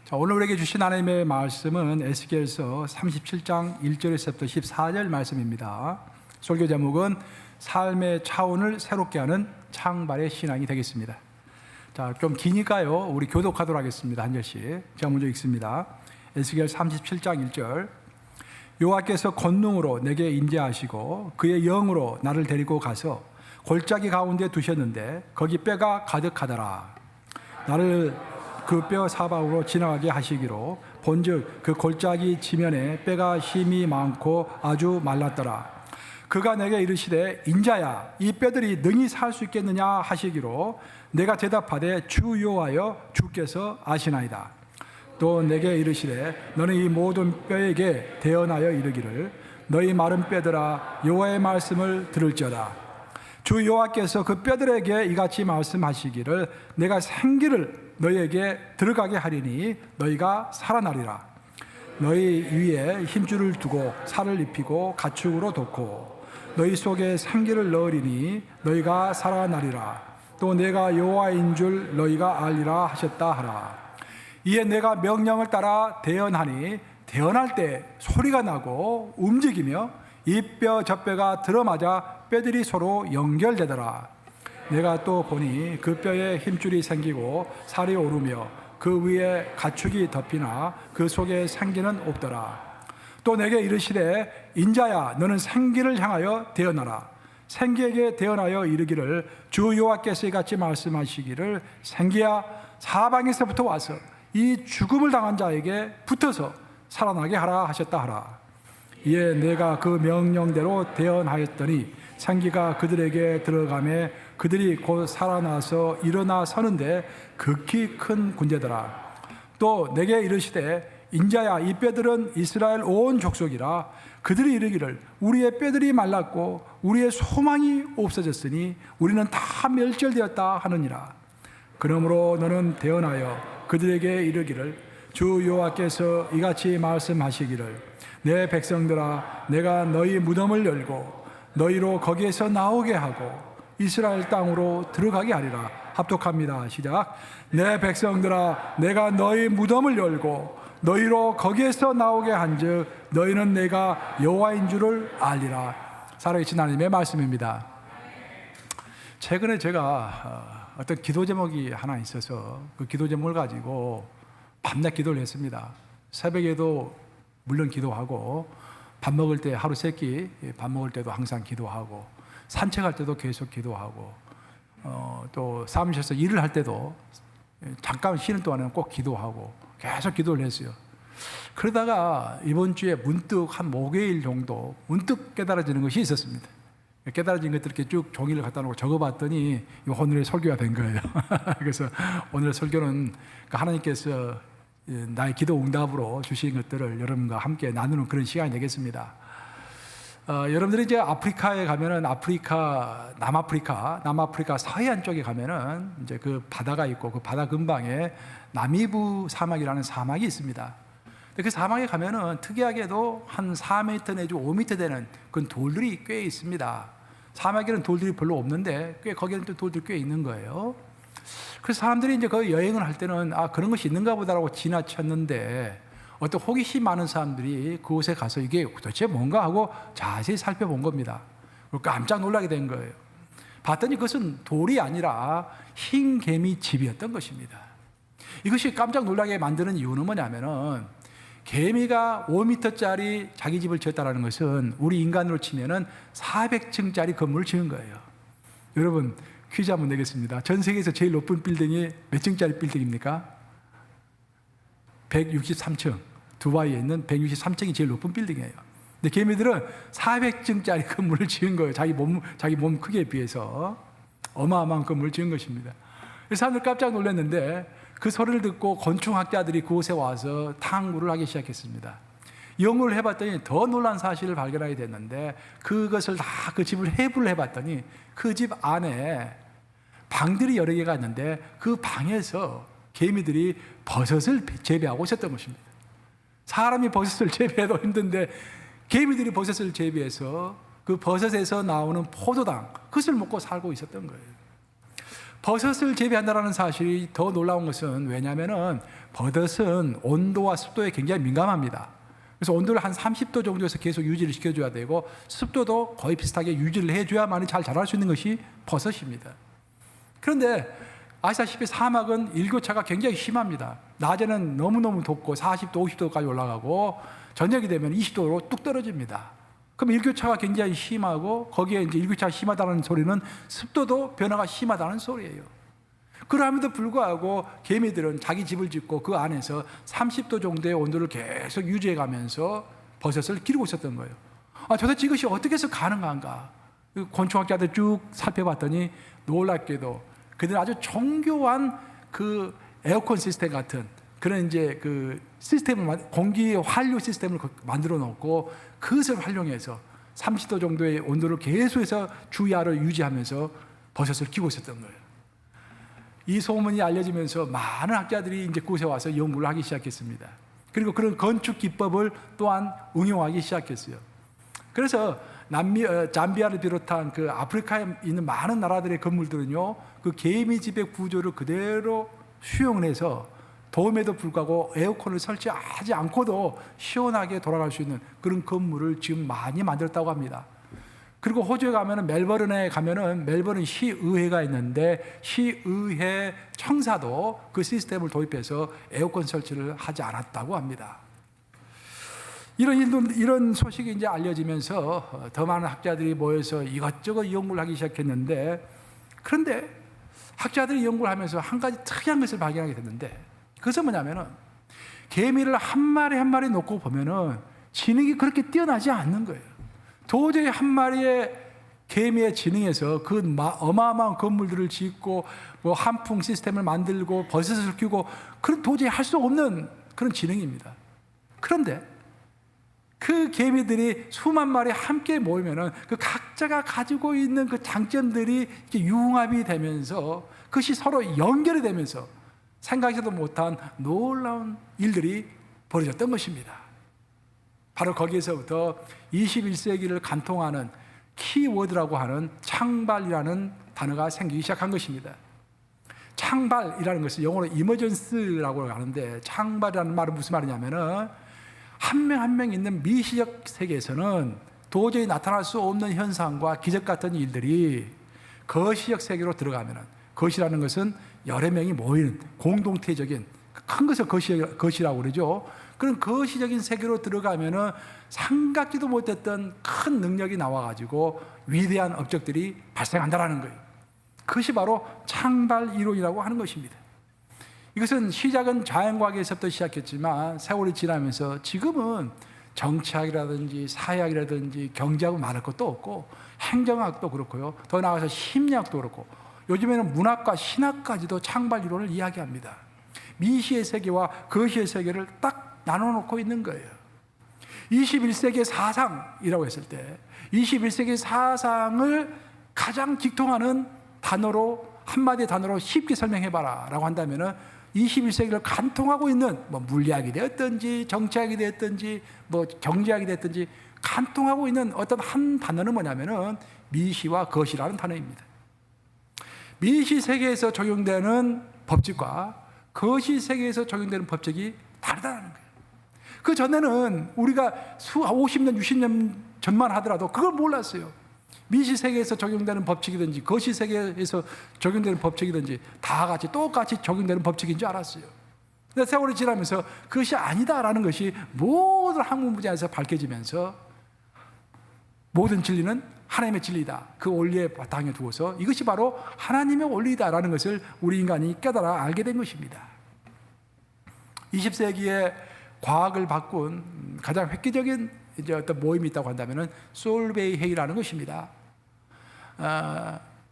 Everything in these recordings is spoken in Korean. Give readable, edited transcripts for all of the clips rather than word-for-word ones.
자, 오늘 우리에게 주신 하나님의 말씀은 에스겔서 37장 1절에서부터 14절 말씀입니다. 설교 제목은 삶의 차원을 새롭게 하는 창발의 신앙이 되겠습니다. 자, 좀 기니까요, 우리 교독하도록 하겠습니다. 한 절씩. 제가 먼저 읽습니다. 에스겔 37장 1절. 여호와께서 권능으로 내게 임재하시고 그의 영으로 나를 데리고 가서 골짜기 가운데 두셨는데 거기 뼈가 가득하더라. 나를 그 뼈 사방으로 지나가게 하시기로 본즉 그 골짜기 지면에 뼈가 힘이 많고 아주 말랐더라. 그가 내게 이르시되 인자야 이 뼈들이 능히 살 수 있겠느냐 하시기로 내가 대답하되 주 여호와여 주께서 아시나이다. 또 내게 이르시되 너는 이 모든 뼈에게 대언하여 이르기를 너희 마른 뼈들아 여호와의 말씀을 들을지어다. 주 여호와께서 그 뼈들에게 이같이 말씀하시기를 내가 생기를 너희에게 들어가게 하리니 너희가 살아나리라. 너희 위에 힘줄을 두고 살을 입히고 가축으로 돋고 너희 속에 생기를 넣으리니 너희가 살아나리라. 또 내가 여호와인 줄 너희가 알리라 하셨다 하라. 이에 내가 명령을 따라 대언하니 대언할 때 소리가 나고 움직이며 이 뼈 저 뼈가 들어맞아 뼈들이 서로 연결되더라. 내가 또 보니 그 뼈에 힘줄이 생기고 살이 오르며 그 위에 가축이 덮이나 그 속에 생기는 없더라. 또 내게 이르시되 인자야 너는 생기를 향하여 대언하라. 생기에게 대언하여 이르기를 주 여호와께서 이같이 말씀하시기를 생기야 사방에서부터 와서 이 죽음을 당한 자에게 붙어서 살아나게 하라 하셨다 하라. 이에 내가 그 명령대로 대언하였더니 생기가 그들에게 들어가매 그들이 곧 살아나서 일어나 서는데 극히 큰 군대더라. 또 내게 이르시되 인자야 이 뼈들은 이스라엘 온 족속이라. 그들이 이르기를 우리의 뼈들이 말랐고 우리의 소망이 없어졌으니 우리는 다 멸절되었다 하느니라. 그러므로 너는 대언하여 그들에게 이르기를 주 여호와께서 이같이 말씀하시기를 내 백성들아 내가 너희 무덤을 열고 너희로 거기에서 나오게 하고 이스라엘 땅으로 들어가게 하리라. 합독합니다. 시작. 내 백성들아 내가 너희 무덤을 열고 너희로 거기에서 나오게 한즉 너희는 내가 여호와인 줄을 알리라. 살아계신 하나님의 말씀입니다. 최근에 제가 어떤 기도 제목이 하나 있어서 그 기도 제목을 가지고 밤낮 기도를 했습니다. 새벽에도 물론 기도하고 밥 먹을 때 하루 세 끼 밥 먹을 때도 항상 기도하고 산책할 때도 계속 기도하고 또 사무실에서 일을 할 때도 잠깐 쉬는 동안에는 꼭 기도하고 계속 기도를 했어요. 그러다가 이번 주에 문득 한 목요일 정도 문득 깨달아지는 것이 있었습니다. 깨달아진 것들 이렇게 쭉 종이를 갖다 놓고 적어봤더니 오늘의 설교가 된 거예요. 그래서 오늘의 설교는 하나님께서 나의 기도 응답으로 주신 것들을 여러분과 함께 나누는 그런 시간이 되겠습니다. 여러분들이 이제 아프리카에 가면은 남아프리카 서해안 쪽에 가면은 이제 그 바다가 있고 그 바다 근방에 나미부 사막이라는 사막이 있습니다. 그 사막에 가면은 특이하게도 한 4m 내지 5m 되는 그런 돌들이 꽤 있습니다. 사막에는 돌들이 별로 없는데 거기에는 또 돌들이 꽤 있는 거예요. 그래서 사람들이 이제 그 여행을 할 때는 그런 것이 있는가 보다라고 지나쳤는데 어떤 호기심 많은 사람들이 그곳에 가서 이게 도대체 뭔가 하고 자세히 살펴본 겁니다. 그리고 깜짝 놀라게 된 거예요. 봤더니 그것은 돌이 아니라 흰 개미 집이었던 것입니다. 이것이 깜짝 놀라게 만드는 이유는 뭐냐면은 개미가 5m짜리 자기 집을 지었다는 것은 우리 인간으로 치면은 400층짜리 건물을 지은 거예요. 여러분 퀴즈 한번 내겠습니다. 전 세계에서 제일 높은 빌딩이 몇 층짜리 빌딩입니까? 163층. 두바이에 있는 163층이 제일 높은 빌딩이에요. 근데 개미들은 400층짜리 건물을 지은 거예요. 자기 몸 크기에 비해서 어마어마한 건물을 지은 것입니다. 그래서 사람들 깜짝 놀랐는데 그 소리를 듣고 건축학자들이 그곳에 와서 탐구를 하기 시작했습니다. 연구를 해봤더니 더 놀란 사실을 발견하게 됐는데 그것을 다 그 집을 해부를 해봤더니 그 집 안에 방들이 여러 개가 있는데 그 방에서 개미들이 버섯을 재배하고 있었던 것입니다. 사람이 버섯을 재배해도 힘든데 개미들이 버섯을 재배해서 그 버섯에서 나오는 포도당 그것을 먹고 살고 있었던 거예요. 버섯을 재배한다는 사실이 더 놀라운 것은 왜냐하면 버섯은 온도와 습도에 굉장히 민감합니다. 그래서 온도를 한 30도 정도에서 계속 유지를 시켜줘야 되고 습도도 거의 비슷하게 유지를 해줘야만 잘 자랄 수 있는 것이 버섯입니다. 그런데 아시다시피 사막은 일교차가 굉장히 심합니다. 낮에는 너무너무 덥고 40도, 50도까지 올라가고 저녁이 되면 20도로 뚝 떨어집니다. 그럼 일교차가 굉장히 심하고 거기에 이제 일교차가 심하다는 소리는 습도도 변화가 심하다는 소리예요. 그럼에도 불구하고 개미들은 자기 집을 짓고 그 안에서 30도 정도의 온도를 계속 유지해 가면서 버섯을 기르고 있었던 거예요. 도대체 이것이 어떻게 해서 가능한가? 곤충학자들 쭉 살펴봤더니 놀랍게도 그들은 아주 정교한 그 에어컨 시스템 같은 그런 이제 그 시스템을 공기 환류 시스템을 만들어 놓고 그것을 활용해서 30도 정도의 온도를 계속해서 주위아래로 유지하면서 버섯을 키우고 있었던 거예요. 이 소문이 알려지면서 많은 학자들이 이제 그곳에 와서 연구를 하기 시작했습니다. 그리고 그런 건축 기법을 또한 응용하기 시작했어요. 그래서 잠비아를 비롯한 그 아프리카에 있는 많은 나라들의 건물들은요, 그 개미 집의 구조를 그대로 수용을 해서 더움에도 불구하고 에어컨을 설치하지 않고도 시원하게 돌아갈 수 있는 그런 건물을 지금 많이 만들었다고 합니다. 그리고 호주에 가면은 멜버른에 가면은 멜버른 시의회가 있는데 시의회 청사도 그 시스템을 도입해서 에어컨 설치를 하지 않았다고 합니다. 이런 소식이 이제 알려지면서 더 많은 학자들이 모여서 이것저것 연구를 하기 시작했는데, 그런데 학자들이 연구를 하면서 한 가지 특이한 것을 발견하게 됐는데, 그것은 뭐냐면은 개미를 한 마리 한 마리 놓고 보면은 지능이 그렇게 뛰어나지 않는 거예요. 도저히 한 마리의 개미의 지능에서 그 어마어마한 건물들을 짓고 뭐 한풍 시스템을 만들고 버섯을 키우고 그런 도저히 할 수 없는 그런 지능입니다. 그런데 그 개미들이 수만 마리 함께 모이면은 그 각자가 가지고 있는 그 장점들이 이렇게 융합이 되면서 그것이 서로 연결이 되면서 생각지도 못한 놀라운 일들이 벌어졌던 것입니다. 바로 거기에서부터 21세기를 관통하는 키워드라고 하는 창발이라는 단어가 생기기 시작한 것입니다. 창발이라는 것은 영어로 emergence라고 하는데, 창발이라는 말은 무슨 말이냐면은 한 명 한 명 있는 미시적 세계에서는 도저히 나타날 수 없는 현상과 기적 같은 일들이 거시적 세계로 들어가면은, 거시라는 것은 여러 명이 모이는 공동체적인 큰 것을 거시라고 그러죠. 그런 거시적인 세계로 들어가면은 생각지도 못했던 큰 능력이 나와가지고 위대한 업적들이 발생한다라는 거예요. 그것이 바로 창발 이론이라고 하는 것입니다. 이것은 시작은 자연과학에서부터 시작했지만 세월이 지나면서 지금은 정치학이라든지 사회학이라든지 경제학은 말할 것도 없고 행정학도 그렇고요. 더 나아가서 심리학도 그렇고 요즘에는 문학과 신학까지도 창발 이론을 이야기합니다. 미시의 세계와 거시의 세계를 딱 나눠놓고 있는 거예요. 21세기의 사상이라고 했을 때 21세기의 사상을 가장 직통하는 단어로, 한마디의 단어로 쉽게 설명해봐라 라고 한다면은 21세기를 관통하고 있는 뭐 물리학이 되었든지 정치학이 되었든지 뭐 경제학이 되었든지 관통하고 있는 어떤 한 단어는 뭐냐면은 미시와 거시라는 단어입니다. 미시 세계에서 적용되는 법칙과 거시 세계에서 적용되는 법칙이 다르다는 거예요. 그 전에는 우리가 50년, 60년 전만 하더라도 그걸 몰랐어요. 미시 세계에서 적용되는 법칙이든지 거시 세계에서 적용되는 법칙이든지 다 같이 똑같이 적용되는 법칙인 줄 알았어요. 근데 세월이 지나면서 그것이 아니다라는 것이 모든 학문 분야에서 밝혀지면서 모든 진리는 하나님의 진리다. 그 원리의 바탕에 두어서 이것이 바로 하나님의 원리다라는 것을 우리 인간이 깨달아 알게 된 것입니다. 20세기에 과학을 바꾼 가장 획기적인 이제 어떤 모임이 있다고 한다면은 솔베이 회의라는 것입니다.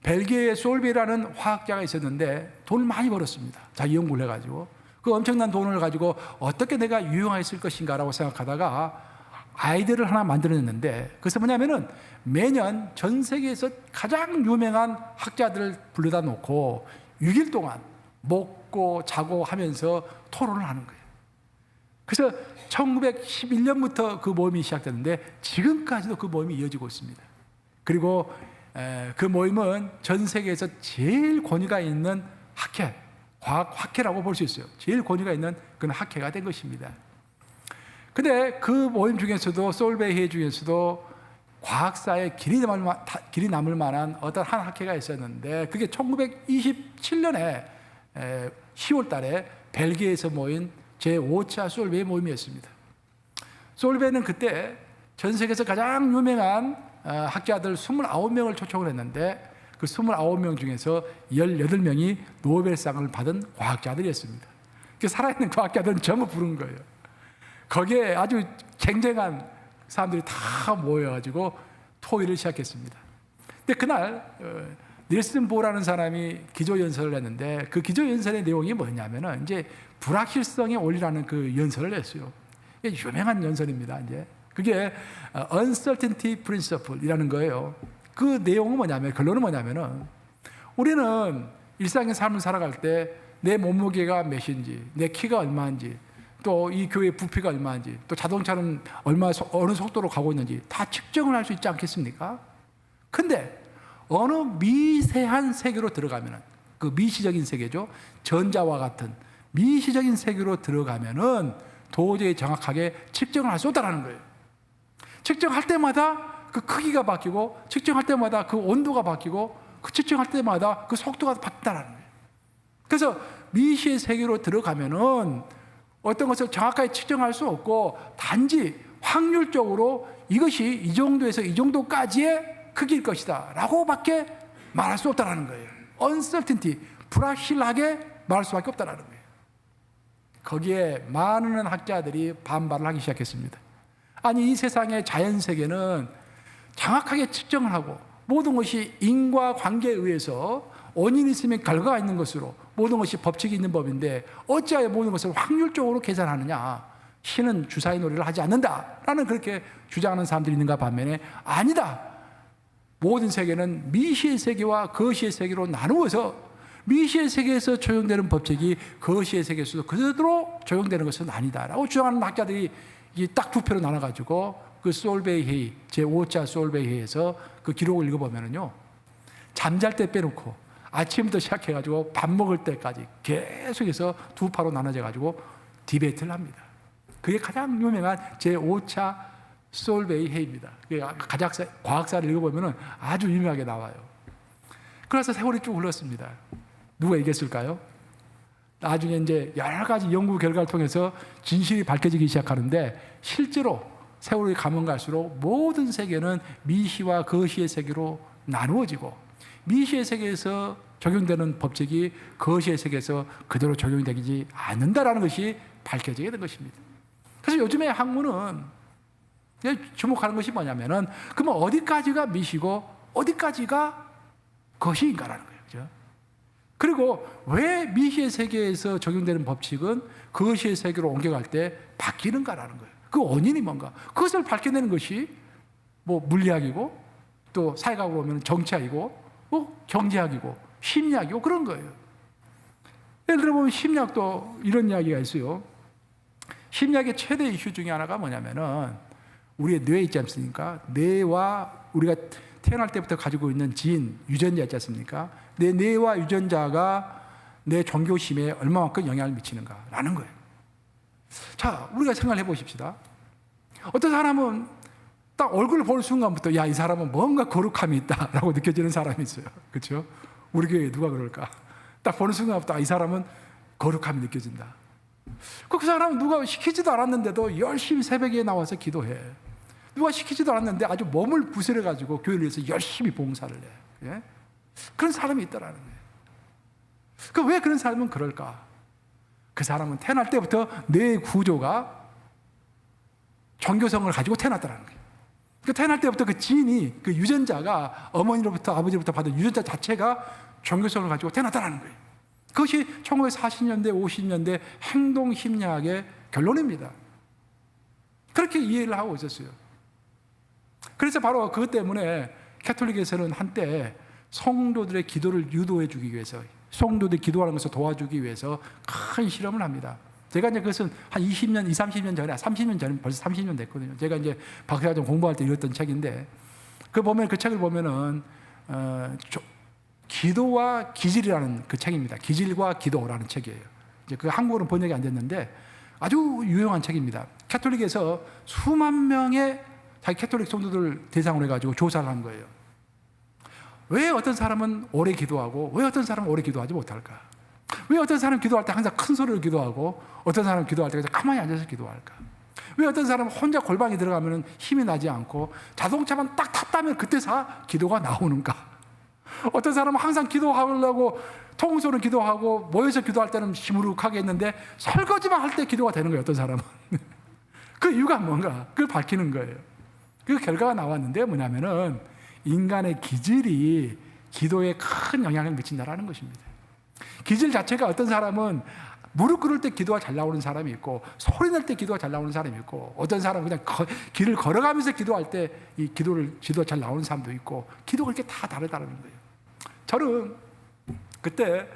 벨기에에 솔베이라는 화학자가 있었는데 돈을 많이 벌었습니다. 자기 연구를 해가지고 그 엄청난 돈을 가지고 어떻게 내가 유용했을 것인가라고 생각하다가 아이디어를 하나 만들어냈는데, 그것은 뭐냐면은 매년 전 세계에서 가장 유명한 학자들을 불러다 놓고 6일 동안 먹고 자고 하면서 토론을 하는 거예요. 그래서 1911년부터 그 모임이 시작됐는데 지금까지도 그 모임이 이어지고 있습니다. 그리고 그 모임은 전 세계에서 제일 권위가 있는 학회, 과학 학회라고 볼 수 있어요. 제일 권위가 있는 그런 학회가 된 것입니다. 근데 그 모임 중에서도 솔베이 회의 중에서도 과학사에 길이 남을 만한 어떤 한 학회가 있었는데 그게 1927년에 10월 달에 벨기에에서 모인 제5차 솔베이 모임이었습니다. 솔베이는 그때 전 세계에서 가장 유명한 학자들 29명을 초청을 했는데 그 29명 중에서 18명이 노벨상을 받은 과학자들이었습니다. 그 살아있는 과학자들은 전부 부른 거예요. 거기에 아주 쟁쟁한 사람들이 다 모여가지고 토의를 시작했습니다. 근데 그날 닐슨 보라는 사람이 기조연설을 했는데 그 기조연설의 내용이 뭐냐면은 이제 불확실성의 원리라는 그 연설을 했어요. 이게 유명한 연설입니다. 이제 그게 uncertainty principle이라는 거예요. 그 내용은 뭐냐면 결론은 뭐냐면은 우리는 일상의 삶을 살아갈 때 내 몸무게가 몇인지, 내 키가 얼마인지, 또 이 교회의 부피가 얼마인지, 또 자동차는 어느 속도로 가고 있는지 다 측정을 할 수 있지 않겠습니까? 근데 어느 미세한 세계로 들어가면은 그 미시적인 세계죠. 전자와 같은 미시적인 세계로 들어가면은 도저히 정확하게 측정을 할 수 없다는 거예요. 측정할 때마다 그 크기가 바뀌고, 측정할 때마다 그 온도가 바뀌고, 그 측정할 때마다 그 속도가 바뀐다는 거예요. 그래서 미시의 세계로 들어가면은 어떤 것을 정확하게 측정할 수 없고 단지 확률적으로 이것이 이 정도에서 이 정도까지의 크기일 것이다 라고밖에 말할 수 없다는 거예요. uncertainty, 불확실하게 말할 수밖에 없다는 거예요. 거기에 많은 학자들이 반발을 하기 시작했습니다. 아니 이 세상의 자연세계는 정확하게 측정을 하고 모든 것이 인과관계에 의해서 원인이 있으면 결과가 있는 것으로 모든 것이 법칙이 있는 법인데 어찌하여 모든 것을 확률적으로 계산하느냐. 신은 주사위 놀이를 하지 않는다라는 그렇게 주장하는 사람들이 있는가 반면에 아니다. 모든 세계는 미시의 세계와 거시의 세계로 나누어서 미시의 세계에서 적용되는 법칙이 거시의 세계에서도 그대로 적용되는 것은 아니다라고 주장하는 학자들이 딱 두 표로 나눠가지고 그 솔베이 회의, 제5차 솔베이 회의에서 그 기록을 읽어보면은요, 잠잘 때 빼놓고 아침부터 시작해가지고 밥 먹을 때까지 계속해서 두 파로 나눠져가지고 디베이트를 합니다. 그게 가장 유명한 제5차 솔베이 회의입니다. 과학사를 읽어보면 아주 유명하게 나와요. 그래서 세월이 쭉 흘렀습니다. 누가 이겼을까요? 나중에 이제 여러 가지 연구 결과를 통해서 진실이 밝혀지기 시작하는데 실제로 세월이 가면 갈수록 모든 세계는 미시와 거시의 세계로 나누어지고 미시의 세계에서 적용되는 법칙이 거시의 세계에서 그대로 적용이 되지 않는다라는 것이 밝혀지게 된 것입니다. 그래서 요즘에 학문은 주목하는 것이 뭐냐면은 그러면 어디까지가 미시고 어디까지가 거시인가라는 거예요. 그렇죠? 그리고 왜 미시의 세계에서 적용되는 법칙은 거시의 세계로 옮겨갈 때 바뀌는가라는 거예요. 그 원인이 뭔가? 그것을 밝혀내는 것이 뭐 물리학이고 또 사회학으로 보면 정치학이고 뭐 경제학이고 심리학이고 그런 거예요. 예를 들어보면 심리학도 이런 이야기가 있어요. 심리학의 최대 이슈 중에 하나가 뭐냐면은 우리의 뇌 있지 않습니까? 뇌와 우리가 태어날 때부터 가지고 있는 진, 유전자 있지 않습니까? 내 뇌와 유전자가 내 종교심에 얼마만큼 영향을 미치는가라는 거예요. 자, 우리가 생각을 해보십시다. 어떤 사람은 딱 얼굴을 볼 순간부터 야, 이 사람은 뭔가 거룩함이 있다라고 느껴지는 사람이 있어요. 그렇죠? 우리 교회에 누가 그럴까? 딱 보는 순간부터 이 사람은 거룩함이 느껴진다. 그 사람은 누가 시키지도 않았는데도 열심히 새벽에 나와서 기도해. 누가 시키지도 않았는데 아주 몸을 부스려가지고 교회를 위해서 열심히 봉사를 해. 예? 그런 사람이 있더라는 거예요. 왜 그런 사람은 그럴까? 그 사람은 태어날 때부터 뇌 구조가 종교성을 가지고 태어났다는 거예요. 태어날 때부터 그 지인이, 그 유전자가 어머니로부터 아버지로부터 받은 유전자 자체가 종교성을 가지고 태어났다는 거예요. 그것이 1940년대, 50년대 행동 심리학의 결론입니다. 그렇게 이해를 하고 있었어요. 그래서 바로 그것 때문에 가톨릭에서는 한때 성도들의 기도를 유도해 주기 위해서, 성도들이 기도하는 것을 도와주기 위해서 큰 실험을 합니다. 제가 이제 그것은 한 20년, 30년 전에, 30년 전에, 벌써 30년 됐거든요. 제가 이제 박사과정 공부할 때 읽었던 책인데, 그 책을 보면은 기도와 기질이라는 그 책입니다. 기질과 기도라는 책이에요. 이제 그 한국어는 번역이 안 됐는데 아주 유용한 책입니다. 캐톨릭에서 수만 명의 자기 캐톨릭 성도들 대상으로 해가지고 조사를 한 거예요. 왜 어떤 사람은 오래 기도하고 왜 어떤 사람은 오래 기도하지 못할까? 왜 어떤 사람은 기도할 때 항상 큰 소리로 기도하고 어떤 사람은 기도할 때 그냥 가만히 앉아서 기도할까? 왜 어떤 사람은 혼자 골방에 들어가면 힘이 나지 않고 자동차만 딱 탔다면 그때서 기도가 나오는가? 어떤 사람은 항상 기도하려고 통성으로 기도하고 모여서 기도할 때는 시무룩하게 했는데 설거지만 할 때 기도가 되는 거예요. 어떤 사람은. 그 이유가 뭔가? 그걸 밝히는 거예요. 그 결과가 나왔는데 뭐냐면은 인간의 기질이 기도에 큰 영향을 미친다라는 것입니다. 기질 자체가 어떤 사람은 무릎 꿇을 때 기도가 잘 나오는 사람이 있고 소리 낼 때 기도가 잘 나오는 사람이 있고 어떤 사람은 그냥 길을 걸어가면서 기도할 때 이 기도가 잘 나오는 사람도 있고 기도가 이렇게 다 다르다는 거예요. 저는 그때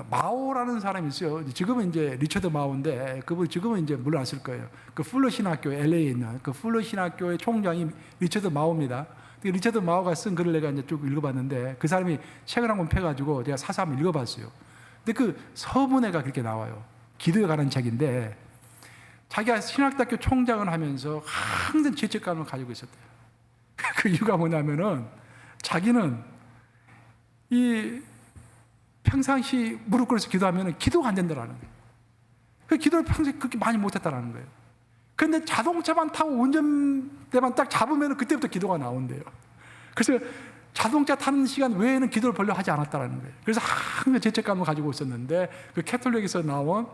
마오라는 사람이 있어요. 지금은 이제 리처드 마오인데 그분 지금은 이제 물러났을 거예요. 그 풀러 신학교 LA에 있는 그 풀러 신학교의 총장이 리처드 마오입니다. 리처드 마오가 쓴 글을 내가 이제 쭉 읽어봤는데 그 사람이 책을 한 권 펴가지고 제가 사서 한번 읽어봤어요. 근데 그 서문회가 그렇게 나와요. 기도에 관한 책인데 자기가 신학대학교 총장을 하면서 항상 죄책감을 가지고 있었대요. 그 이유가 뭐냐면은 자기는 이 평상시 무릎 꿇어서 기도하면 기도가 안 된다라는 거예요. 그 기도를 평소에 그렇게 많이 못했다라는 거예요. 그런데 자동차만 타고 운전대만 딱 잡으면 그때부터 기도가 나온대요. 그래서 자동차 타는 시간 외에는 기도를 별로 하지 않았다라는 거예요. 그래서 항상 죄책감을 가지고 있었는데 그 캐톨릭에서 나온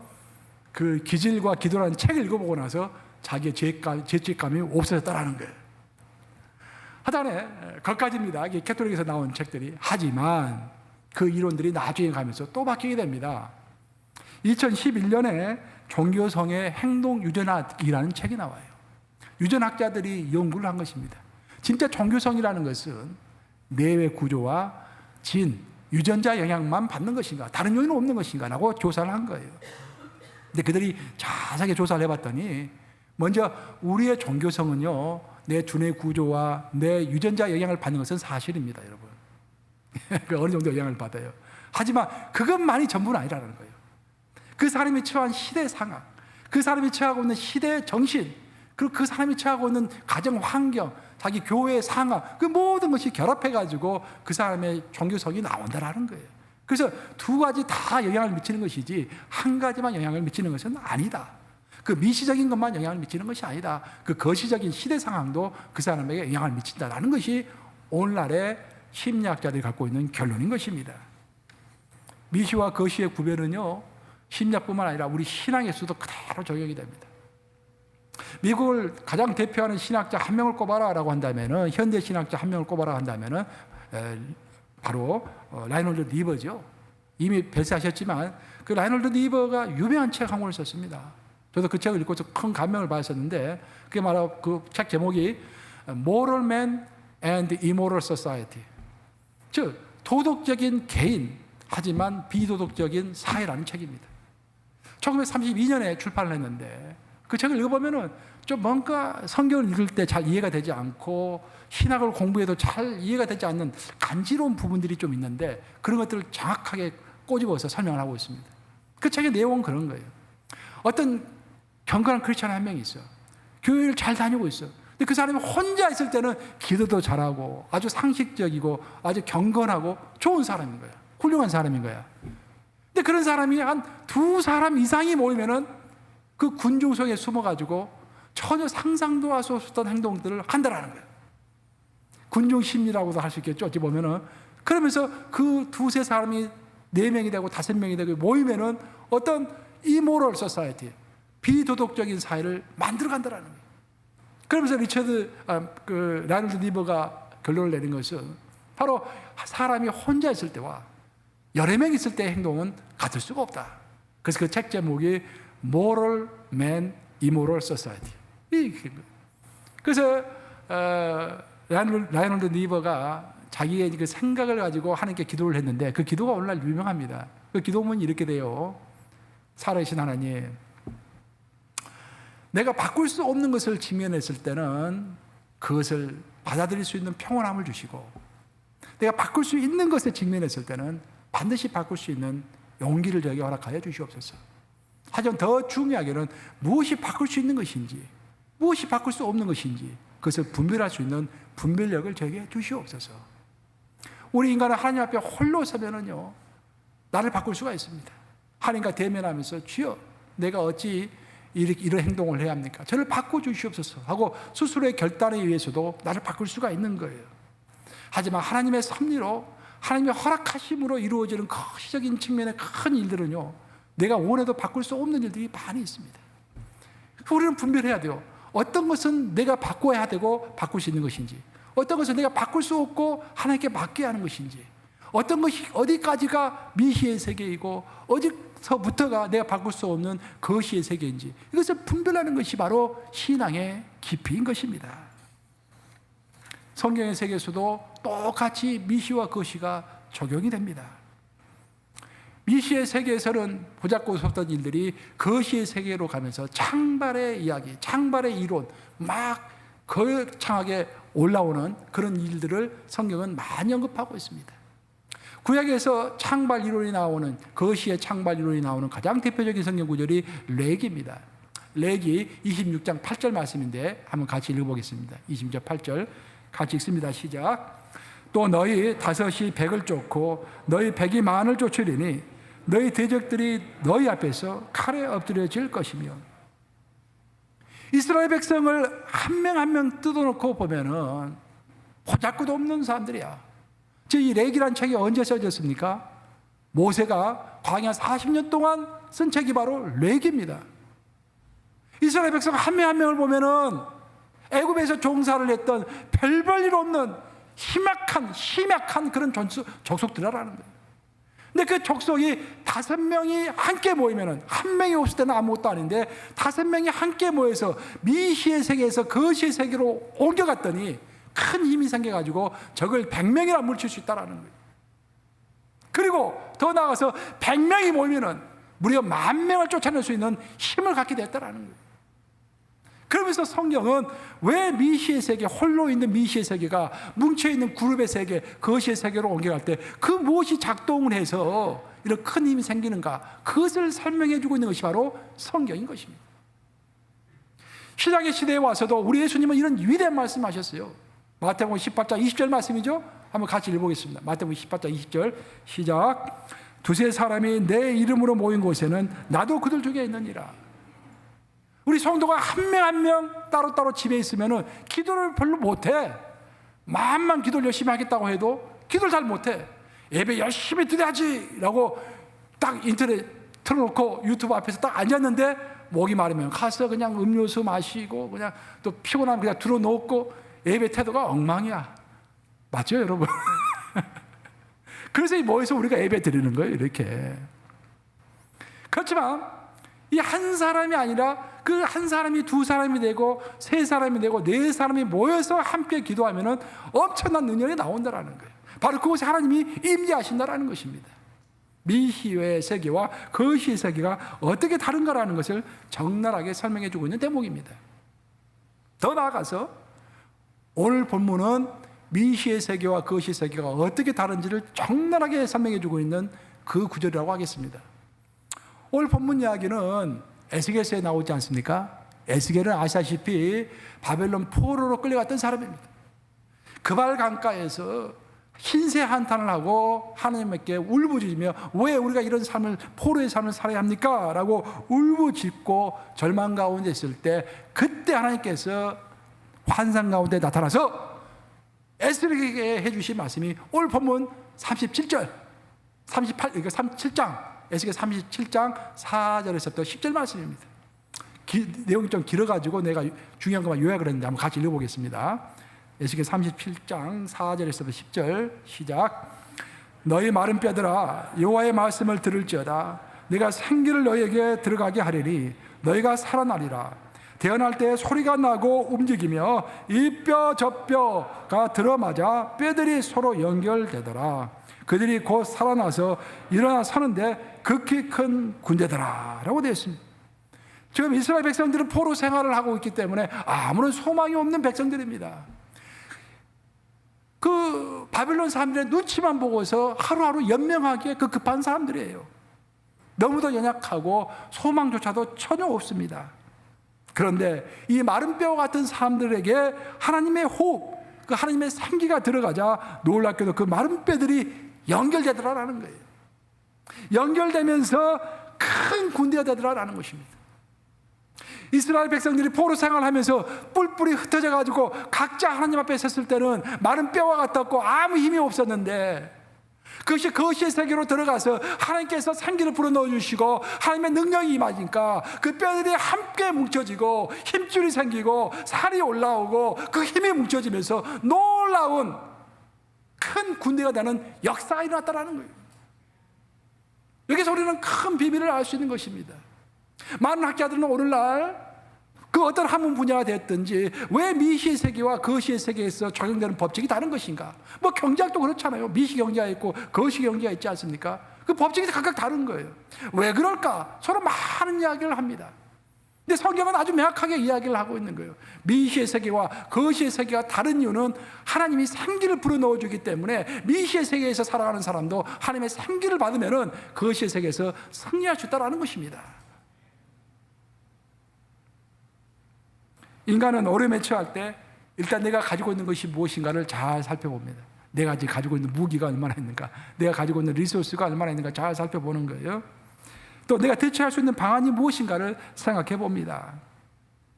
그 기질과 기도라는 책을 읽어보고 나서 자기의 죄책감이 없어졌다라는 거예요. 하단에 거기까지입니다. 이게 캐톨릭에서 나온 책들이. 하지만 그 이론들이 나중에 가면서 또 바뀌게 됩니다. 2011년에 종교성의 행동 유전학이라는 책이 나와요. 유전학자들이 연구를 한 것입니다. 진짜 종교성이라는 것은 내외 구조와 진, 유전자 영향만 받는 것인가, 다른 요인은 없는 것인가 라고 조사를 한 거예요. 근데 그들이 자세하게 조사를 해봤더니 먼저 우리의 종교성은요, 내 두뇌 구조와 내 유전자 영향을 받는 것은 사실입니다, 여러분. 어느 정도 영향을 받아요. 하지만 그것만이 전부는 아니라는 거예요. 그 사람이 처한 시대 상황, 그 사람이 처하고 있는 시대 정신, 그리고 그 사람이 처하고 있는 가정 환경, 자기 교회 상황, 그 모든 것이 결합해가지고 그 사람의 종교성이 나온다라는 거예요. 그래서 두 가지 다 영향을 미치는 것이지 한 가지만 영향을 미치는 것은 아니다. 그 미시적인 것만 영향을 미치는 것이 아니다. 그 거시적인 시대 상황도 그 사람에게 영향을 미친다라는 것이 오늘날의 심리학자들이 갖고 있는 결론인 것입니다. 미시와 거시의 구별은요, 심리학뿐만 아니라 우리 신앙에서도 그대로 적용이 됩니다. 미국을 가장 대표하는 신학자 한 명을 꼽아라라고 한다면은, 현대 신학자 한 명을 꼽아라 한다면은 바로 라이놀드 니버죠. 이미 별세하셨지만 그 라이놀드 니버가 유명한 책 한 권을 썼습니다. 저도 그 책을 읽고서 큰 감명을 받았었는데 그게 말하고 그 책 제목이 Moral Man and Immoral Society, 즉 도덕적인 개인 하지만 비도덕적인 사회라는 책입니다. 1932년에 출판을 했는데 그 책을 읽어보면은 좀 뭔가 성경을 읽을 때 잘 이해가 되지 않고 신학을 공부해도 잘 이해가 되지 않는 간지러운 부분들이 좀 있는데 그런 것들을 정확하게 꼬집어서 설명을 하고 있습니다. 그 책의 내용은 그런 거예요. 어떤 경건한 크리스찬 한 명이 있어. 교회를 잘 다니고 있어. 근데 그 사람이 혼자 있을 때는 기도도 잘하고 아주 상식적이고 아주 경건하고 좋은 사람인 거야. 훌륭한 사람인 거야. 근데 그런 사람이 한 두 사람 이상이 모이면은 그 군중성에 숨어가지고 전혀 상상도 할 수 없었던 행동들을 한다라는 거예요. 군중 심리라고도 할 수 있겠죠. 어찌 보면은. 그러면서 그 두세 사람이 4명이 되고 5명이 되고 모이면은 어떤 immoral society, 비도덕적인 사회를 만들어 간다라는 거예요. 그러면서 라이놀드 니버가 결론을 내린 것은 바로 사람이 혼자 있을 때와 여러 명 있을 때의 행동은 같을 수가 없다. 그래서 그 책 제목이 Moral Man, Immoral Society. 그래서 라이놀드 니버가 자기의 그 생각을 가지고 하나님께 기도를 했는데 그 기도가 오늘날 유명합니다. 그 기도문이 이렇게 돼요. 살아계신 하나님, 내가 바꿀 수 없는 것을 직면했을 때는 그것을 받아들일 수 있는 평온함을 주시고 내가 바꿀 수 있는 것에 직면했을 때는 반드시 바꿀 수 있는 용기를 저에게 허락하여 주시옵소서. 하지만 더 중요하게는 무엇이 바꿀 수 있는 것인지, 무엇이 바꿀 수 없는 것인지 그것을 분별할 수 있는 분별력을 저에게 주시옵소서. 우리 인간은 하나님 앞에 홀로 서면은요, 나를 바꿀 수가 있습니다. 하나님과 대면하면서 주여, 내가 어찌 이런 행동을 해야 합니까? 저를 바꿔주시옵소서 하고 스스로의 결단에 의해서도 나를 바꿀 수가 있는 거예요. 하지만 하나님의 섭리로, 하나님의 허락하심으로 이루어지는 거시적인 측면의 큰 일들은요, 내가 원해도 바꿀 수 없는 일들이 많이 있습니다. 우리는 분별해야 돼요. 어떤 것은 내가 바꿔야 되고 바꿀 수 있는 것인지, 어떤 것은 내가 바꿀 수 없고 하나님께 맡겨야 하는 것인지, 어떤 것이 어디까지가 미시의 세계이고 어디서부터가 내가 바꿀 수 없는 거시의 세계인지, 이것을 분별하는 것이 바로 신앙의 깊이인 것입니다. 성경의 세계에서도 똑같이 미시와 거시가 적용이 됩니다. 미시의 세계에서는 보잘것 없었던 일들이 거시의 세계로 가면서 창발의 이야기, 창발의 이론, 막 거창하게 올라오는 그런 일들을 성경은 많이 언급하고 있습니다. 구약에서 창발 이론이 나오는, 거시의 창발 이론이 나오는 가장 대표적인 성경 구절이 레기입니다. 레기 26장 8절 말씀인데 한번 같이 읽어보겠습니다. 26장 8절 같이 읽습니다. 시작. 또 너희 다섯이 백을 쫓고 너희 백이 만을 쫓으리니 너희 대적들이 너희 앞에서 칼에 엎드려질 것이며. 이스라엘 백성을 한 명 한 명 뜯어놓고 보면은 보잘것 없는 사람들이야. 이 레기란 책이 언제 써졌습니까? 모세가 광야 40년 동안 쓴 책이 바로 레기입니다. 이스라엘 백성 한 명 한 명을 보면은 애굽에서 종사를 했던 별 볼 일 없는 심약한 그런 족속들이라는 거예요. 근데 그 족속이 5명이 함께 모이면은, 한 명이 없을 때는 아무것도 아닌데 5명이 함께 모여서 미시의 세계에서 거시의 세계로 옮겨갔더니 큰 힘이 생겨가지고 적을 100명이나 물칠 수 있다는 거예요. 그리고 더 나아가서 100명이 모이면은 무려 10,000명을 쫓아낼 수 있는 힘을 갖게 됐다는 거예요. 그러면서 성경은 왜 미시의 세계, 홀로 있는 미시의 세계가 뭉쳐있는 그룹의 세계, 거시의 세계로 옮겨갈 때 그 무엇이 작동을 해서 이런 큰 힘이 생기는가, 그것을 설명해 주고 있는 것이 바로 성경인 것입니다. 신약의 시대에 와서도 우리 예수님은 이런 위대한 말씀하셨어요. 마태복음 18장 20절 말씀이죠. 한번 같이 읽어보겠습니다. 마태복음 18장 20절 시작. 두세 사람이 내 이름으로 모인 곳에는 나도 그들 중에 있느니라. 우리 성도가 한 명 한 명 따로따로 집에 있으면 기도를 별로 못해. 마음만 기도를 열심히 하겠다고 해도 기도를 잘 못해. 예배 열심히 드려야지 라고 딱 인터넷 틀어놓고 유튜브 앞에서 딱 앉았는데 목이 마르면 가서 그냥 음료수 마시고 그냥 또 피곤하면 그냥 들어놓고 예배 태도가 엉망이야. 맞죠 여러분? 그래서 모여서 우리가 예배 드리는 거예요 이렇게. 그렇지만 이 한 사람이 아니라 그 한 사람이 두 사람이 되고 세 사람이 되고 네 사람이 모여서 함께 기도하면 엄청난 능력이 나온다라는 거예요. 바로 그것이 하나님이 임재하신다라는 것입니다. 미시의 세계와 거시의 세계가 어떻게 다른가라는 것을 적나라하게 설명해 주고 있는 대목입니다. 더 나아가서 오늘 본문은 미시의 세계와 거시의 세계가 어떻게 다른지를 적나라하게 설명해 주고 있는 그 구절이라고 하겠습니다. 오늘 본문 이야기는 에스겔서에 나오지 않습니까? 에스겔은 아시다시피 바벨론 포로로 끌려갔던 사람입니다. 그발 강가에서 신세 한탄을 하고 하나님께 울부짖으며 왜 우리가 이런 삶을, 포로의 삶을 살아야 합니까? 라고 울부짖고 절망 가운데 있을 때 그때 하나님께서 환상 가운데 나타나서 에스겔에게 해주신 말씀이 오늘 본문 37절 37장 에스겔 37장 4절에서부터 10절 말씀입니다. 내용이 좀 길어가지고 내가 중요한 것만 요약을 했는데 한번 같이 읽어보겠습니다. 에스겔 37장 4절에서부터 10절 시작. 너희 마른 뼈들아 여호와의 말씀을 들을지어다. 내가 생기를 너희에게 들어가게 하리니 너희가 살아나리라. 태어날 때 소리가 나고 움직이며 이 뼈 저 뼈가 들어맞아 뼈들이 서로 연결되더라. 그들이 곧 살아나서 일어나 서는데 극히 큰 군대더라 라고 되어 있습니다. 지금 이스라엘 백성들은 포로 생활을 하고 있기 때문에 아무런 소망이 없는 백성들입니다. 그 바빌론 사람들의 눈치만 보고서 하루하루 연명하기에 급한 사람들이에요. 너무도 연약하고 소망조차도 전혀 없습니다. 그런데 이 마른 뼈 같은 사람들에게 하나님의 호흡, 그 하나님의 생기가 들어가자 놀랍게도 그 마른 뼈들이 연결되더라라는 거예요. 연결되면서 큰 군대가 되더라라는 것입니다. 이스라엘 백성들이 포로 생활하면서 뿔뿔이 흩어져 가지고 각자 하나님 앞에 섰을 때는 마른 뼈와 같았고 아무 힘이 없었는데, 그것이 거시의 세계로 들어가서 하나님께서 생기를 불어넣어 주시고 하나님의 능력이 임하니까 그 뼈들이 함께 뭉쳐지고 힘줄이 생기고 살이 올라오고 그 힘이 뭉쳐지면서 놀라운 큰 군대가 되는 역사가 일어났다는 거예요. 여기서 우리는 큰 비밀을 알 수 있는 것입니다. 많은 학자들은 오늘날 그 어떤 학문 분야가 됐든지 왜 미시의 세계와 거시의 세계에서 적용되는 법칙이 다른 것인가? 뭐 경제학도 그렇잖아요. 미시 경제가 있고 거시 경제가 있지 않습니까? 그 법칙이 각각 다른 거예요. 왜 그럴까? 서로 많은 이야기를 합니다. 근데 성경은 아주 명확하게 이야기를 하고 있는 거예요. 미시의 세계와 거시의 세계가 다른 이유는 하나님이 생기를 불어넣어 주기 때문에 미시의 세계에서 살아가는 사람도 하나님의 생기를 받으면은 거시의 세계에서 승리할 수 있다는 것입니다. 인간은 어려움에 처할 때 일단 내가 가지고 있는 것이 무엇인가를 잘 살펴봅니다. 내가 지금 가지고 있는 무기가 얼마나 있는가, 내가 가지고 있는 리소스가 얼마나 있는가 잘 살펴보는 거예요. 또 내가 대처할 수 있는 방안이 무엇인가를 생각해 봅니다.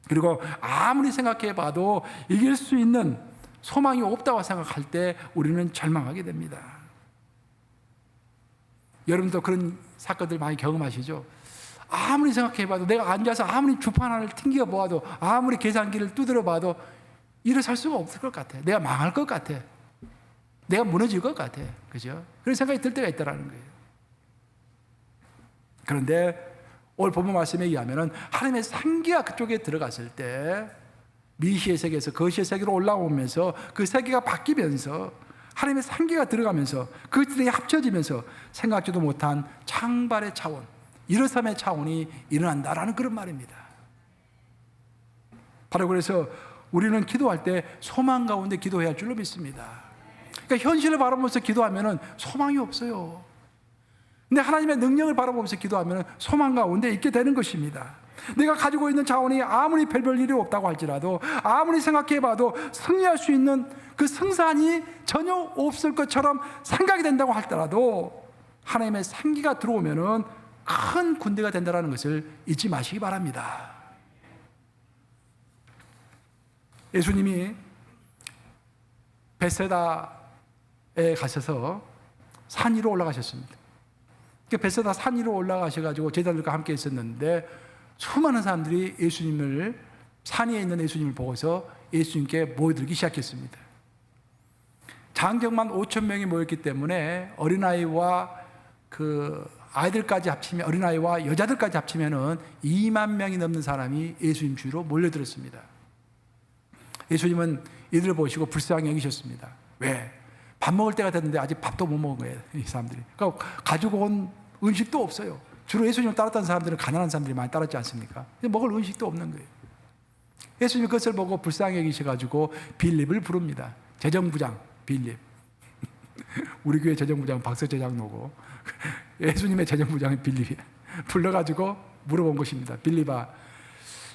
그리고 아무리 생각해 봐도 이길 수 있는 소망이 없다고 생각할 때 우리는 절망하게 됩니다. 여러분도 그런 사건들 많이 경험하시죠? 아무리 생각해 봐도, 내가 앉아서 아무리 주판 하나를 튕겨 보아도, 아무리 계산기를 두드려 봐도 일어설 수가 없을 것 같아. 내가 망할 것 같아. 내가 무너질 것 같아. 그죠? 그런 생각이 들 때가 있다는 거예요. 그런데 오늘 본문 말씀에 의하면 하나님의 생기가 그쪽에 들어갔을 때 미시의 세계에서 거시의 세계로 올라오면서 그 세계가 바뀌면서 하나님의 생기가 들어가면서 그것들이 합쳐지면서 생각지도 못한 창발의 차원, 일어섬의 차원이 일어난다라는 그런 말입니다. 바로 그래서 우리는 기도할 때 소망 가운데 기도해야 할 줄로 믿습니다. 그러니까 현실을 바라보면서 기도하면 소망이 없어요. 근데 하나님의 능력을 바라보면서 기도하면 소망 가운데 있게 되는 것입니다. 내가 가지고 있는 자원이 아무리 별별 일이 없다고 할지라도, 아무리 생각해봐도 승리할 수 있는 그 승산이 전혀 없을 것처럼 생각이 된다고 할지라도 하나님의 생기가 들어오면은 큰 군대가 된다는 것을 잊지 마시기 바랍니다. 예수님이 베세다에 가셔서 산 위로 올라가셨습니다. 베세다 산 위로 올라가셔가지고 제자들과 함께 있었는데 수많은 사람들이 예수님을, 산 위에 있는 예수님을 보고서 예수님께 모여들기 시작했습니다. 장정만 5천 명이 모였기 때문에 어린아이와 그 아이들까지 합치면, 어린아이와 여자들까지 합치면은 2만 명이 넘는 사람이 예수님 주위로 몰려들었습니다. 예수님은 이들을 보시고 불쌍히 여기셨습니다. 왜? 밥 먹을 때가 됐는데 아직 밥도 못 먹은 거예요, 이 사람들이. 그러니까 가지고 온 음식도 없어요. 주로 예수님을 따랐던 사람들은 가난한 사람들이 많이 따랐지 않습니까? 먹을 음식도 없는 거예요. 예수님이 그것을 보고 불쌍히 여기셔가지고 빌립을 부릅니다. 재정부장 빌립. 우리 교회 재정부장 박서재장로고 예수님의 재정부장이 빌립이에요. 불러가지고 물어본 것입니다. 빌립아,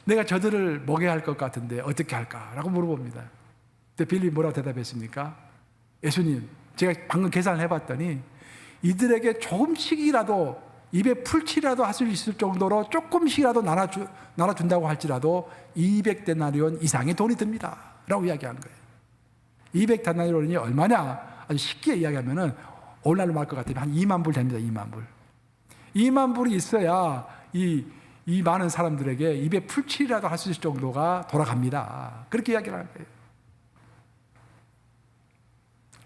내가 저들을 먹여야 할 것 같은데 어떻게 할까라고 물어봅니다. 근데 빌립이 뭐라고 대답했습니까? 예수님, 제가 방금 계산을 해봤더니 이들에게 조금씩이라도 입에 풀칠이라도 할 수 있을 정도로 조금씩이라도 나눠준다고 할지라도 200데나리온 이상의 돈이 듭니다 라고 이야기한 거예요. 200데나리온이 얼마냐? 아주 쉽게 이야기하면은 오늘날로 말 것 같으면 한 2만 불 됩니다. 2만 불. 2만 불이 있어야 이 많은 사람들에게 입에 풀칠이라도 할 수 있을 정도가 돌아갑니다. 그렇게 이야기를 하는 거예요.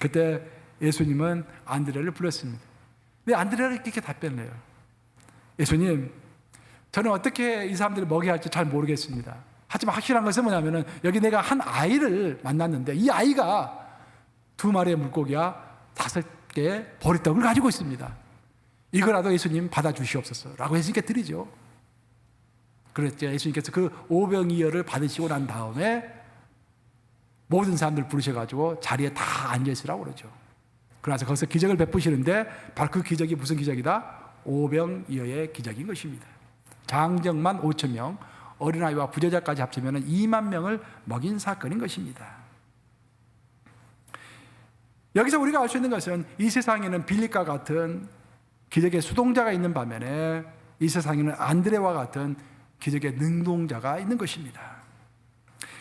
그때 예수님은 안드레를 불렀습니다. 근데 안드레가 이렇게 답변을 해요. 예수님, 저는 어떻게 이 사람들을 먹여야 할지 잘 모르겠습니다. 하지만 확실한 것은 뭐냐면은 여기 내가 한 아이를 만났는데 이 아이가 2마리의 물고기와 5개의 보리떡을 가지고 있습니다. 이거라도 예수님 받아주시옵소서 라고 예수님께 드리죠. 그랬죠. 예수님께서 그 오병이어를 받으시고 난 다음에 모든 사람들 부르셔가지고 자리에 다 앉아있으라고 그러죠. 그래서 거기서 기적을 베푸시는데 바로 그 기적이 무슨 기적이다? 오병이어의 기적인 것입니다. 장정만 5천 명, 어린아이와 부재자까지 합치면 2만 명을 먹인 사건인 것입니다. 여기서 우리가 알 수 있는 것은 이 세상에는 빌립과 같은 기적의 수동자가 있는 반면에 이 세상에는 안드레와 같은 기적의 능동자가 있는 것입니다.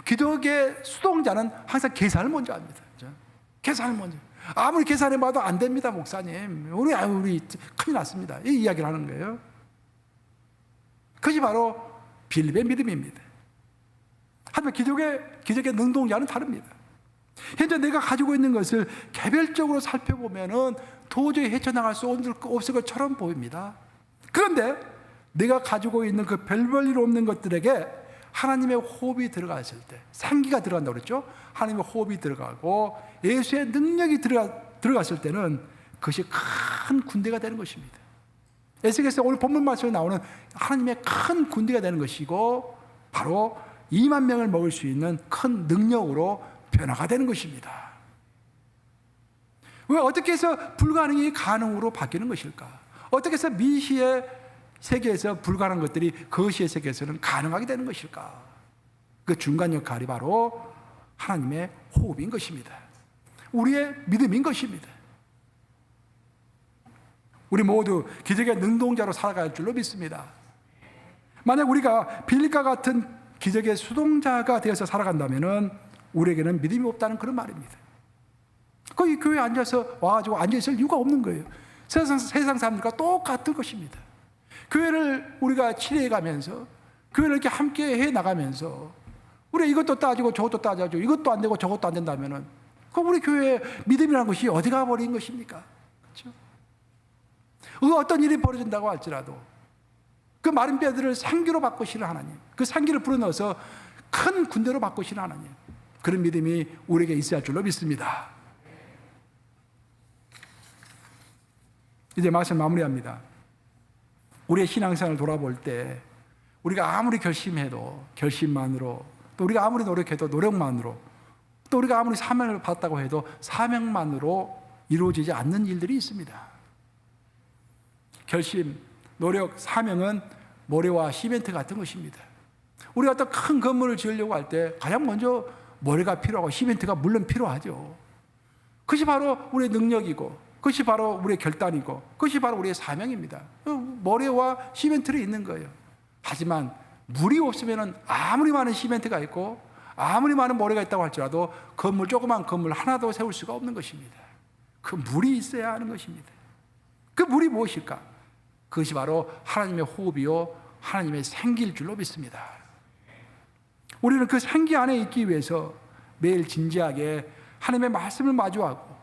기적의 수동자는 항상 계산을 먼저 합니다. 그렇죠? 계산을 먼저. 아무리 계산해봐도 안 됩니다, 목사님. 우리 큰일 났습니다. 이 이야기를 하는 거예요. 그것이 바로 빌립의 믿음입니다. 하지만 기적의 능동자는 다릅니다. 현재 내가 가지고 있는 것을 개별적으로 살펴보면은 도저히 헤쳐나갈 수 없을 것처럼 보입니다. 그런데 내가 가지고 있는 그 별볼일 없는 것들에게 하나님의 호흡이 들어갔을 때, 생기가 들어간다고 그랬죠? 하나님의 호흡이 들어가고 예수의 능력이 들어갔을 때는 그것이 큰 군대가 되는 것입니다. 에스겔서 오늘 본문 말씀에 나오는 하나님의 큰 군대가 되는 것이고 바로 2만 명을 먹을 수 있는 큰 능력으로 변화가 되는 것입니다. 왜 어떻게 해서 불가능이 가능으로 바뀌는 것일까? 어떻게 해서 미시의 세계에서 불가능한 것들이 거시의 세계에서는 가능하게 되는 것일까? 그 중간 역할이 바로 하나님의 호흡인 것입니다. 우리의 믿음인 것입니다. 우리 모두 기적의 능동자로 살아갈 줄로 믿습니다. 만약 우리가 빌립과 같은 기적의 수동자가 되어서 살아간다면 우리에게는 믿음이 없다는 그런 말입니다. 거기 교회에 와가지고 앉아있을 이유가 없는 거예요. 세상 사람들과 똑같을 것입니다. 교회를 우리가 치료해가면서 교회를 이렇게 함께 해나가면서 우리 이것도 따지고 저것도 따지고 이것도 안 되고 저것도 안 된다면은 그럼 우리 교회의 믿음이라는 것이 어디 가버린 것입니까? 그렇죠? 어떤 일이 벌어진다고 할지라도 그 마른 뼈들을 생기로 바꾸시는 하나님, 그 생기를 불어넣어서 큰 군대로 바꾸시는 하나님, 그런 믿음이 우리에게 있어야 할 줄로 믿습니다. 이제 말씀 마무리합니다. 우리의 신앙생활을 돌아볼 때 우리가 아무리 결심만으로 또 우리가 아무리 노력해도 노력만으로 또 우리가 아무리 사명을 받았다고 해도 사명만으로 이루어지지 않는 일들이 있습니다. 결심, 노력, 사명은 모래와 시멘트 같은 것입니다. 우리가 어떤 큰 건물을 지으려고 할 때 가장 먼저 모래가 필요하고 시멘트가 물론 필요하죠. 그것이 바로 우리의 능력이고 그것이 바로 우리의 결단이고 그것이 바로 우리의 사명입니다. 모래와 시멘트를 있는 거예요. 하지만 물이 없으면 아무리 많은 시멘트가 있고 아무리 많은 모래가 있다고 할지라도 조그만 건물 하나도 세울 수가 없는 것입니다. 그 물이 있어야 하는 것입니다. 그 물이 무엇일까? 그것이 바로 하나님의 호흡이요 하나님의 생기일 줄로 믿습니다. 우리는 그 생기 안에 있기 위해서 매일 진지하게 하나님의 말씀을 마주하고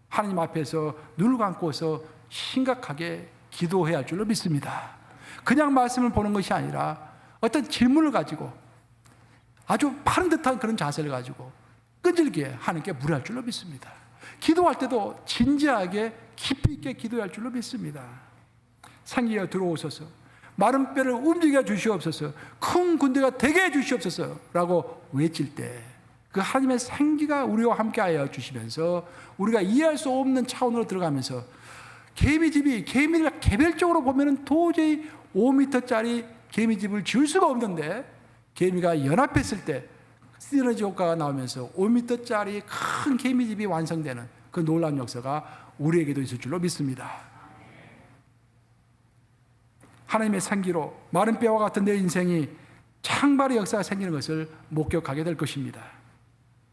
하나님 앞에서 눈을 감고서 심각하게 기도해야 할 줄로 믿습니다. 그냥 말씀을 보는 것이 아니라 어떤 질문을 가지고 아주 파는 듯한 그런 자세를 가지고 끈질기게 하나님께 물을 줄로 믿습니다. 기도할 때도 진지하게 깊이 있게 기도할 줄로 믿습니다. 생기가 들어오소서, 마른 뼈를 움직여 주시옵소서, 큰 군대가 되게 해 주시옵소서 라고 외칠 때 그 하나님의 생기가 우리와 함께하여 주시면서 우리가 이해할 수 없는 차원으로 들어가면서 개미를 개별적으로 보면 도저히 5m짜리 개미집을 지을 수가 없는데 개미가 연합했을 때 시너지 효과가 나오면서 5m짜리 큰 개미집이 완성되는 그 놀라운 역사가 우리에게도 있을 줄로 믿습니다. 하나님의 생기로 마른 뼈와 같은 내 인생이 창발의 역사가 생기는 것을 목격하게 될 것입니다.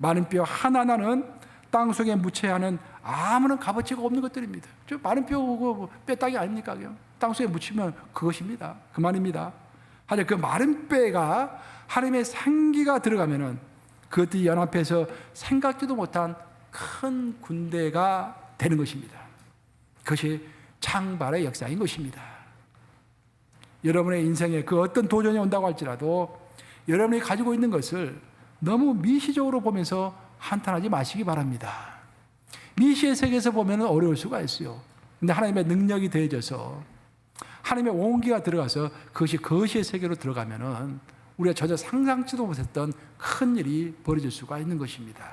마른 뼈 하나하나는 땅속에 묻혀야 하는 아무런 값어치가 없는 것들입니다. 마른 뼈땅이 아닙니까? 땅속에 묻히면 그것입니다. 그만입니다. 하지만 그 마른 뼈가 하나님의 생기가 들어가면은 그것들이 연합해서 생각지도 못한 큰 군대가 되는 것입니다. 그것이 창발의 역사인 것입니다. 여러분의 인생에 그 어떤 도전이 온다고 할지라도 여러분이 가지고 있는 것을 너무 미시적으로 보면서 한탄하지 마시기 바랍니다. 미시의 세계에서 보면 어려울 수가 있어요. 근데 하나님의 능력이 더해져서 하나님의 온기가 들어가서 그것이 거시의 세계로 들어가면은 우리가 전혀 상상치도 못했던 큰 일이 벌어질 수가 있는 것입니다.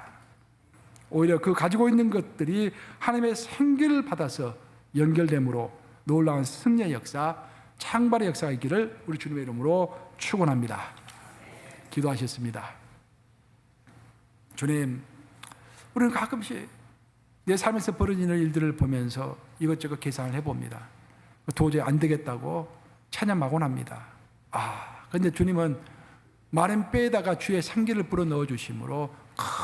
오히려 그 가지고 있는 것들이 하나님의 생기를 받아서 연결됨으로 놀라운 승리의 역사, 창발의 역사가 있기를 우리 주님의 이름으로 축원합니다. 기도하셨습니다. 주님, 우리는 가끔씩 내 삶에서 벌어지는 일들을 보면서 이것저것 계산을 해봅니다. 도저히 안 되겠다고 찬양하곤 합니다. 근데 주님은 마른 뼈에다가 주의 생기를 불어 넣어 주심으로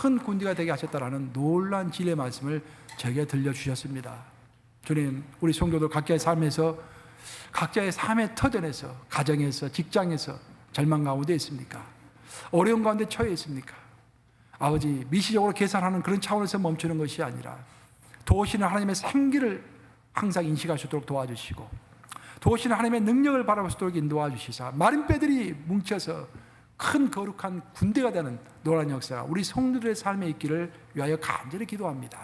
큰 군대가 되게 하셨다라는 놀라운 진리의 말씀을 저에게 들려주셨습니다. 주님, 우리 성도들 각자의 삶에서, 각자의 삶의 터전에서, 가정에서, 직장에서 절망 가운데 있습니까? 어려운 가운데 처해 있습니까? 아버지, 미시적으로 계산하는 그런 차원에서 멈추는 것이 아니라 도우시는 하나님의 생기를 항상 인식할 수 있도록 도와주시고, 도우시는 하나님의 능력을 바라볼 수 있도록 인도해 주시사 마른 뼈들이 뭉쳐서 큰 거룩한 군대가 되는 노란 역사가 우리 성도들의 삶에 있기를 위하여 간절히 기도합니다.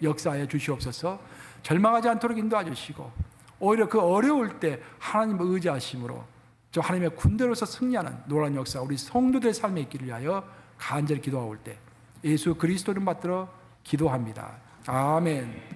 역사하여 주시옵소서. 절망하지 않도록 인도해 주시고, 오히려 그 어려울 때 하나님을 의지하심으로 저 하나님의 군대로서 승리하는 노란 역사 우리 성도들의 삶에 있기를 위하여 간절히 기도하올 때 예수 그리스도를 받들어 기도합니다. 아멘.